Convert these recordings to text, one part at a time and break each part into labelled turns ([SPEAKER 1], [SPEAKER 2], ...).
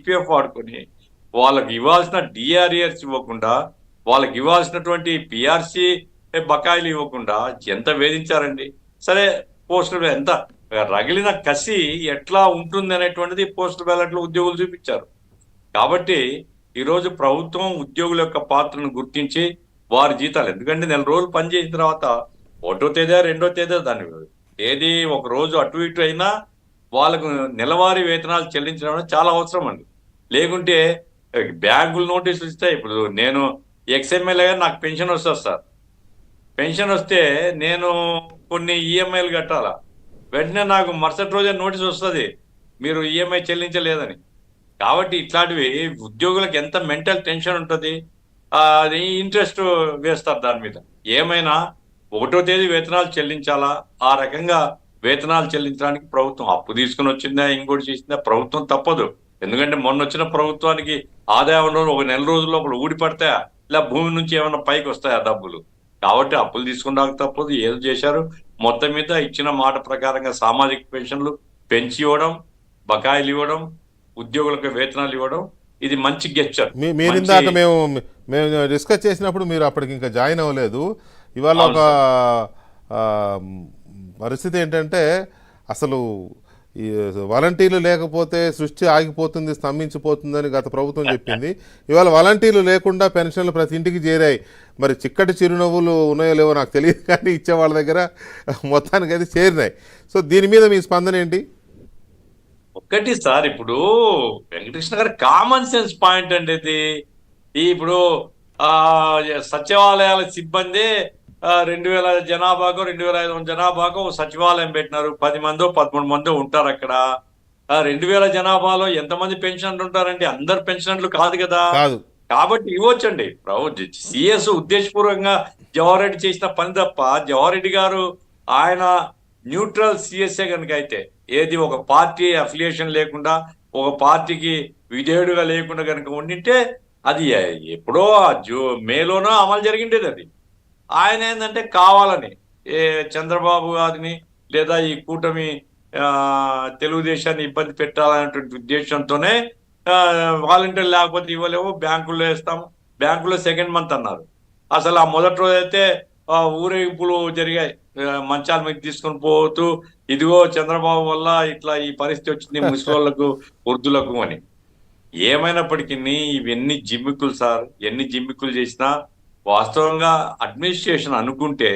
[SPEAKER 1] EPF వాడుకొని వాళ్ళకి ఇవ్వాల్సిన డిఆర్ఏఎస్ ఇవ్వకుండా, వాళ్ళకి ఇవ్వాల్సినటువంటి పిఆర్సి బకాయిలు ఇవ్వకుండా ఎంత వేధించారండి. సరే, పోస్టల్ ఎంత రగిలిన కసి ఎట్లా ఉంటుంది అనేటువంటిది పోస్టల్ బ్యాలెట్లో ఉద్యోగులు చూపించారు. కాబట్టి ఈరోజు ప్రభుత్వం ఉద్యోగుల యొక్క పాత్రను గుర్తించి వారి జీతాలు, ఎందుకంటే నెల రోజులు పనిచేసిన తర్వాత 1వ తేదీ 2వ తేదీ దాన్ని తేదీ ఒక రోజు అటు ఇటు అయినా వాళ్ళకు నెలవారీ వేతనాలు చెల్లించడం చాలా అవసరం అండి. లేకుంటే బ్యాంకులు నోటీసులు ఇస్తాయి. ఇప్పుడు నేను ఎక్స్ఎమ్మెల్యే నాకు పెన్షన్ వస్తుంది సార్. పెన్షన్ వస్తే నేను కొన్ని ఈఎంఐలు కట్టాలా, వెంటనే నాకు మరుసటి రోజే నోటీస్ వస్తుంది మీరు ఈఎంఐ చెల్లించలేదని. కాబట్టి ఇట్లాంటివి ఉద్యోగులకు ఎంత మెంటల్ టెన్షన్ ఉంటుంది, అది ఇంట్రెస్ట్ వేస్తారు దాని మీద. ఏమైనా 1వ తేదీ వేతనాలు చెల్లించాలా, ఆ రకంగా వేతనాలు చెల్లించడానికి ప్రభుత్వం అప్పు తీసుకుని వచ్చిందా, ఇంకోటి చేసిందా, ప్రభుత్వం తప్పదు. ఎందుకంటే మొన్న వచ్చిన ప్రభుత్వానికి ఆదాయంలో ఒక నెల రోజుల లోపల ఊడిపడతాయా, ఇలా భూమి నుంచి ఏమైనా పైకి వస్తాయా డబ్బులు. కాబట్టి అప్పులు తీసుకున్నాక తప్పదు. ఏదో చేశారు, మొత్తం మీద ఇచ్చిన మాట ప్రకారంగా సామాజిక పెన్షన్లు పెంచి ఇవ్వడం, బకాయిలు ఇవ్వడం, ఉద్యోగులకు వేతనాలు ఇవ్వడం, ఇది మంచి గెస్చర్.
[SPEAKER 2] మీరు ఇందాక మేము డిస్కస్ చేసినప్పుడు మీరు అప్పటికి ఇంకా జాయిన్ అవ్వలేదు. ఇవాళ ఒక పరిస్థితి ఏంటంటే, అసలు ఈ వాలంటీర్లు లేకపోతే సృష్టి ఆగిపోతుంది, స్తంభించిపోతుందని గత ప్రభుత్వం చెప్పింది. ఇవాళ వాలంటీర్లు లేకుండా పెన్షన్లు ప్రతి ఇంటికి చేరాయి. మరి చిక్కటి చిరునవ్వులు ఉన్నాయో లేవో నాకు తెలియదు, కానీ ఇచ్చే వాళ్ళ దగ్గర మొత్తానికి అయితే చేరినాయి. సో దీని మీద మీ స్పందన ఏంటి?
[SPEAKER 1] ఒక్కటి సార్, ఇప్పుడు వెంకటకృష్ణ గారు కామన్ సెన్స్ పాయింట్ అండి ఇది. ఇప్పుడు సచివాలయాల సిబ్బంది 2000 జనాభాకు 2500 జనాభాకు సచివాలయం పెట్టినారు. 10 మందో 13 మందో ఉంటారు అక్కడ. 2000 జనాభాలో ఎంతమంది పెన్షన్లు ఉంటారండి? అందరు పెన్షన్లు కాదు కదా. కాబట్టి ఇవ్వచ్చండి. సిఎస్ ఉద్దేశపూర్వకంగా జవహర్ రెడ్డి చేసిన పని తప్ప, జవహర్ రెడ్డి గారు ఆయన న్యూట్రల్ సిఎస్ఏ కనుక అయితే, ఏది ఒక పార్టీ అఫిలియేషన్ లేకుండా, ఒక పార్టీకి విధేయుడుగా లేకుండా కనుక ఉండింటే అది ఎప్పుడో మేలోనో అమలు జరిగిండేది. అది ఆయన ఏంటంటే కావాలని చంద్రబాబు గారిని లేదా ఈ కూటమి తెలుగుదేశాన్ని ఇబ్బంది పెట్టాలనేటువంటి ఉద్దేశంతోనే వాలంటీర్ లేకపోతే ఇవ్వలేము, బ్యాంకుల్లో వేస్తాము, బ్యాంకులో సెకండ్ మంత్ అన్నారు. అసలు ఆ మొదటి రోజు అయితే ఊరేగింపులు జరిగాయి, మంచాల మీద తీసుకొని పోతూ, ఇదిగో చంద్రబాబు వల్ల ఇట్లా ఈ పరిస్థితి వచ్చింది ముసలోళ్లకు వృద్ధులకు అని. ఏమైనప్పటికీ ఇవన్నీ జిమ్మికులు సార్. ఎన్ని జిమ్మికులు చేసినా వాస్తవంగా అడ్మినిస్ట్రేషన్ అనుకుంటే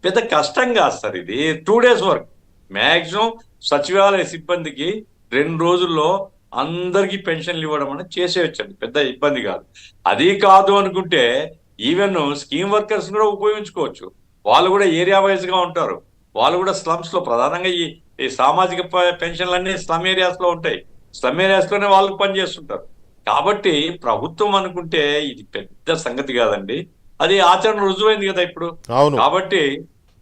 [SPEAKER 1] పెద్ద కష్టం కాదు సార్. ఇది 2 days వర్క్. మ్యాక్సిమం సచివాలయ సిబ్బందికి 2 రోజుల్లో అందరికీ పెన్షన్లు ఇవ్వడం అనేది చేసేయచ్చండి, పెద్ద ఇబ్బంది కాదు. అది కాదు అనుకుంటే ఈవెన్ స్కీమ్ వర్కర్స్ కూడా ఉపయోగించుకోవచ్చు. వాళ్ళు కూడా ఏరియా వైజ్ గా ఉంటారు. వాళ్ళు కూడా స్లమ్స్ లో, ప్రధానంగా ఈ సామాజిక పెన్షన్లన్నీ స్లమ్ ఏరియాస్ లో ఉంటాయి. స్లమ్ ఏరియాస్ లోనే వాళ్ళు పనిచేస్తుంటారు. కాబట్టి ప్రభుత్వం అనుకుంటే ఇది పెద్ద సంగతి కాదండి. అది ఆచరణ రుజువైంది కదా ఇప్పుడు. కాబట్టి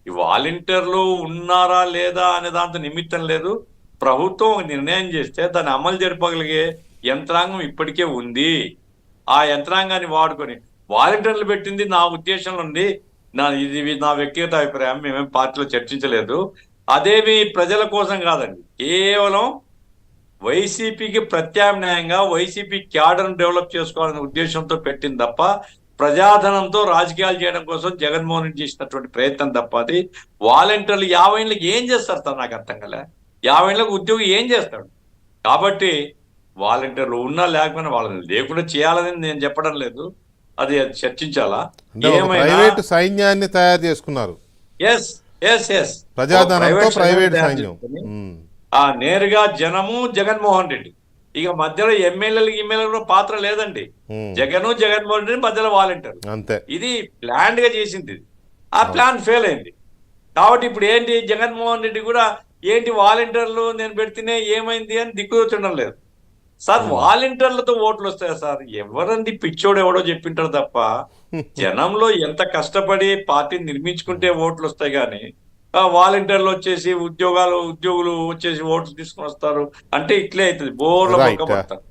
[SPEAKER 1] ఈ వాలంటీర్లు ఉన్నారా లేదా అనే దాంతో నిమిత్తం లేదు. ప్రభుత్వం నిర్ణయం చేస్తే దాన్ని అమలు జరపగలిగే యంత్రాంగం ఇప్పటికే ఉంది. ఆ యంత్రాంగాన్ని వాడుకొని వాలంటీర్లు పెట్టింది నా ఉద్దేశంలో ఉంది. ఇది నా వ్యక్తిగత అభిప్రాయం, మేమేం పార్టీలో చర్చించలేదు. అదేమి ప్రజల కోసం కాదండి, కేవలం వైసీపీకి ప్రత్యామ్నాయంగా వైసీపీ క్యాడర్ను డెవలప్ చేసుకోవాలనే ఉద్దేశంతో పెట్టింది తప్ప, ప్రజాధనంతో రాజకీయాలు చేయడం కోసం జగన్మోహన్ రెడ్డి చేసినటువంటి ప్రయత్నం తప్ప. అది వాలంటీర్లు 50 ఏళ్ళకి ఏం చేస్తారు సార్? నాకు అర్థం కలే. 50 ఏళ్ళకి ఉద్యోగి ఏం చేస్తాడు? కాబట్టి వాలంటీర్లు ఉన్నా లేకపోయినా వాళ్ళని లేకుండా చేయాలని నేను చెప్పడం లేదు, అది చర్చించాలా.
[SPEAKER 2] ప్రైవేట్ సైన్యాన్ని తయారు చేసుకున్నారు. ప్రజాధనంతో ప్రైవేట్ సైన్యం.
[SPEAKER 1] నేరుగా జనము, జగన్మోహన్ రెడ్డి. ఇక మధ్యలో ఎమ్మెల్యేలు పాత్ర లేదండి. జగన్మోహన్ రెడ్డి మధ్యలో వాలంటీర్. ఇది ప్లాన్ గా చేసింది. ఆ ప్లాన్ ఫెయిల్ అయింది. కాబట్టి ఇప్పుడు ఏంటి, జగన్మోహన్ రెడ్డి కూడా ఏంటి వాలంటీర్లు నేను పెడితేనే ఏమైంది అని దిక్కుతుండడం లేదు సార్. వాలంటీర్లతో ఓట్లు వస్తాయా సార్? ఎవరండి పిచ్చోడు ఎవడో చెప్పింటారు తప్ప, జనంలో ఎంత కష్టపడి పార్టీని నిర్మించుకుంటే ఓట్లు వస్తాయి. కానీ వాలంటీర్లు వచ్చేసి ఉద్యోగులు వచ్చేసి ఓట్లు తీసుకుని వస్తారు అంటే ఇట్లే అవుతుంది, బోర్ల మొక్క పడతారు.